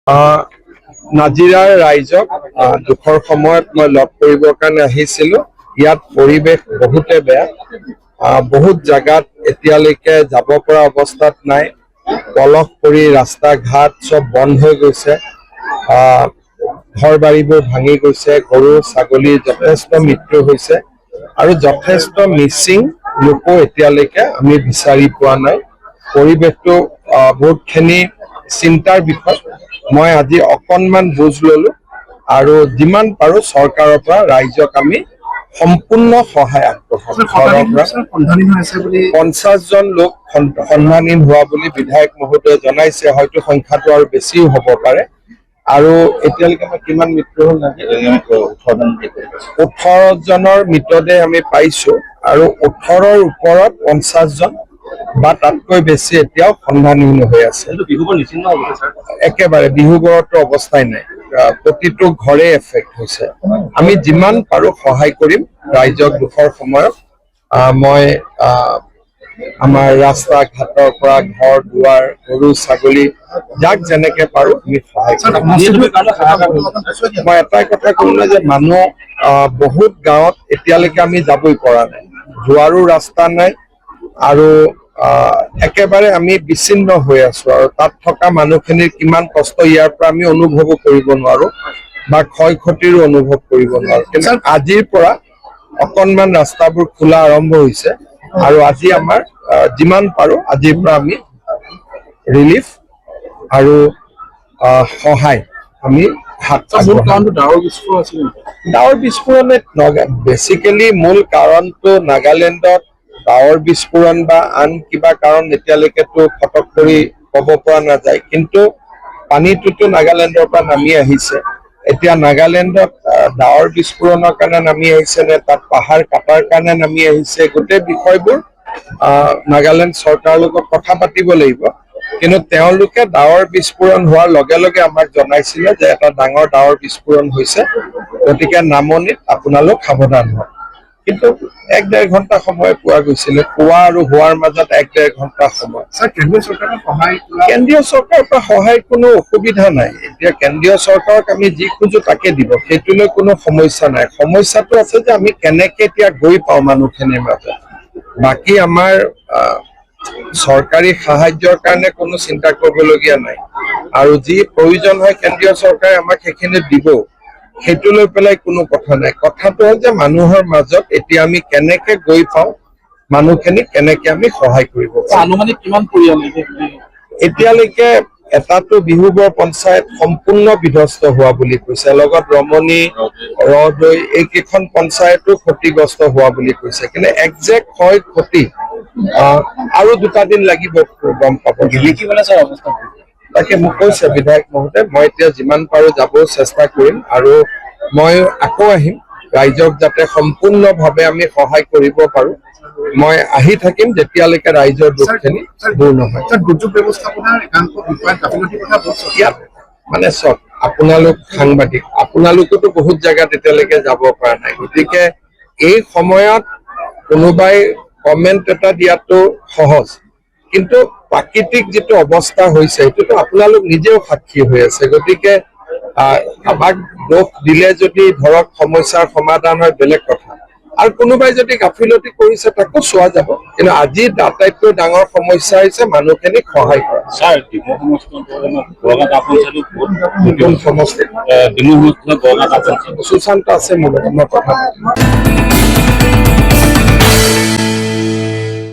নাজিৰাৰ ৰাইজক দুখৰ সময়ত মই লগ কৰিবৰ কাৰণে আহিছিলো। ইয়াত পৰিৱেশ বহুতে বেয়া, বহুত জাগাত এতিয়ালৈকে যাব পৰা অৱস্থাত নাই। পলস পৰি ৰাস্তা ঘাট চব বন্ধ হৈ গৈছে, ঘৰ বাৰীবোৰ ভাঙি গৈছে, গৰু ছাগলী যথেষ্ট মৃত্যু হৈছে আৰু যথেষ্ট মিচিং লোকো এতিয়ালৈকে আমি বিচাৰি পোৱা নাই। পৰিৱেশটো বহুতখিনি চিন্তাৰ বিষয়। মই আজি অকণমান বুজ ললো আৰু যিমান পাৰো চৰকাৰৰ পৰা ৰাইজক আমি সম্পূৰ্ণ সহায় আগবঢ়াম। 50 জন লোক সন্ধানহীন হোৱা বুলি বিধায়ক মহোদয়ে জনাইছে, হয়তো সংখ্যাটো আৰু বেছিও হ'ব পাৰে। আৰু এতিয়ালৈকে মই কিমান মৃত্যু হ'ল নাজানো, 18 জনৰ মৃতদেহ আমি পাইছো আৰু 18ৰ ওপৰত 50 জন বা তাতকৈ বেছি এতিয়াও সন্ধানহীন হৈ আছে। একেবাৰে বিহুবোৰতো অৱস্থাই নাই, প্ৰতিটো ঘৰে এফেক্ট হৈছে। আমি যিমান পাৰো সহায় কৰিম ৰাইজক দুখৰ সময়ত। মই আমাৰ ৰাস্তা ঘাটৰ পৰা ঘৰ দুৱাৰ গৰু ছাগলী যাক যেনেকে পাৰো আমি সহায় কৰিম। মই এটাই কথা কলো যে মানুহ বহুত গাঁৱত এতিয়ালৈকে আমি যাবই পৰা নাই, যোৱাৰো ৰাস্তা নাই আৰু একেবাৰে আমি বিচ্ছিন্ন হৈ আছো আৰু তাত থকা মানুহখিনিৰ কিমান কষ্ট ইয়াৰ পৰা আমি অনুভৱো কৰিব নোৱাৰো বা ক্ষয় ক্ষতিৰো অনুভৱ কৰিব নোৱাৰো। কিন্তু আজিৰ পৰা অকণমান ৰাস্তাবোৰ খোলা আৰম্ভ হৈছে আৰু আজি আমাৰ যিমান পাৰো আজিৰ পৰা আমি ৰিলিফ আৰু সহায় আমি ডাৱৰ বিস্ফোৰণত বেচিকেলি মূল কাৰণটো নাগালেণ্ডত ডাৱৰ বিস্ফোৰণ বা আন কিবা কাৰণ এতিয়ালৈকেতো ফটক কৰি ক'ব পৰা নাযায়, কিন্তু পানীটোতো নাগালেণ্ডৰ পৰা নামি আহিছে। এতিয়া নাগালেণ্ডত ডাৱৰ বিস্ফোৰণৰ কাৰণে নামি আহিছে নে তাত পাহাৰ কাটাৰ কাৰণে নামি আহিছে, গোটেই বিষয়বোৰ নাগালেণ্ড চৰকাৰৰ লগত কথা পাতিব লাগিব। কিন্তু তেওঁলোকে ডাৱৰ বিস্ফোৰণ হোৱাৰ লগে লগে আমাক জনাইছিলে যে এটা ডাঙৰ ডাৱৰ বিস্ফোৰণ হৈছে, গতিকে নামনিত আপোনালোক সাৱধান হওক। কিন্তু 1-1.5 ঘণ্টা সময় পোৱা গৈছিলে, পোৱা আৰু হোৱাৰ মাজত 1-1.5 ঘণ্টা সময়। কেন্দ্ৰীয় চৰকাৰৰ পৰা সহায় কোনো অসুবিধা নাই। এতিয়া কেন্দ্ৰীয় চৰকাৰক আমি যি খোজো তাকে দিব, সেইটোলৈ কোনো সমস্যা নাই। সমস্যাটো আছে যে আমি কেনেকে এতিয়া গৈ পাওঁ মানুহখিনিৰ মাজত। বাকী আমাৰ চৰকাৰী সাহায্যৰ কাৰণে কোনো চিন্তা কৰিবলগীয়া নাই আৰু যি প্ৰয়োজন হয় কেন্দ্ৰীয় চৰকাৰে আমাক সেইখিনি দিব, সেইটো লৈ পেলাই কোনো কথা নাই। কথাটো হ'ল যে মানুহৰ মাজত এতিয়া আমি কেনেকে গৈ পাওঁ, মানুহখিনিক কেনেকে আমি সহায় কৰিব পাৰোঁ। এতিয়ালৈকে এটাটো বিহুবৰ পঞ্চায়ত সম্পূৰ্ণ বিধ্বস্ত হোৱা বুলি কৈছে, লগত ৰমণী ৰদৈ এইকেইখন পঞ্চায়তো ক্ষতিগ্ৰস্ত হোৱা বুলি কৈছে। কিন্তু একজেক্ট ক্ষয় ক্ষতি আৰু 2টা দিন লাগিব গম পাব। তাকে মোক কৈছে বিধায়ক মহোদয়, মই এতিয়া যিমান পাৰো যাব চেষ্টা কৰিম আৰু মই আকৌ আহিম ৰাইজক যাতে সম্পূৰ্ণভাৱে আমি সহায় কৰিব পাৰো। মই আহি থাকিম যেতিয়ালৈকে ৰাইজৰ দুখখিনি দূৰ নহয়। ইয়াত মানে চব আপোনালোক সাংবাদিক, আপোনালোকেতো বহুত জেগাত এতিয়ালৈকে যাব পৰা নাই, গতিকে এই সময়ত কোনোবাই কমেণ্ট এটা দিয়াটো সহজ, কিন্তু প্ৰাকৃতিক যিটো অৱস্থা হৈছে সেইটোতো আপোনালোক নিজেও সাক্ষী হৈ আছে। গতিকে আমাক দোষ দিলে যদি ধৰক সমস্যাৰ সমাধান হয় বেলেগ কথা, আৰু কোনোবাই যদি গাফিলতি কৰিছে তাকো চোৱা যাব। কিন্তু আজি আটাইতকৈ ডাঙৰ সমস্যা হৈছে মানুহখিনিক সহায় কৰা। সুশান্ত আছে মোৰ লগত, মই কথা